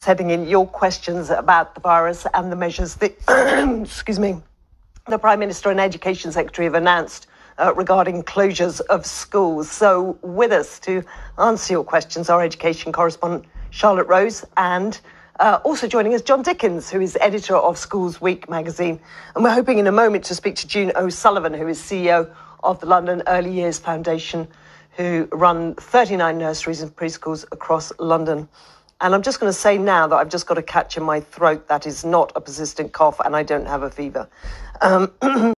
sending in your questions about the virus and the measures that, excuse me, the Prime Minister and Education Secretary have announced regarding closures of schools. So with us to answer your questions, our education correspondent, Charlotte Rose, and also joining us, John Dickens, who is editor of Schools Week magazine. And we're hoping in a moment to speak to June O'Sullivan, who is CEO of the London Early Years Foundation, who run 39 nurseries and preschools across London. And I'm just going to say now that I've just got a catch in my throat. That is not a persistent cough, and I don't have a fever.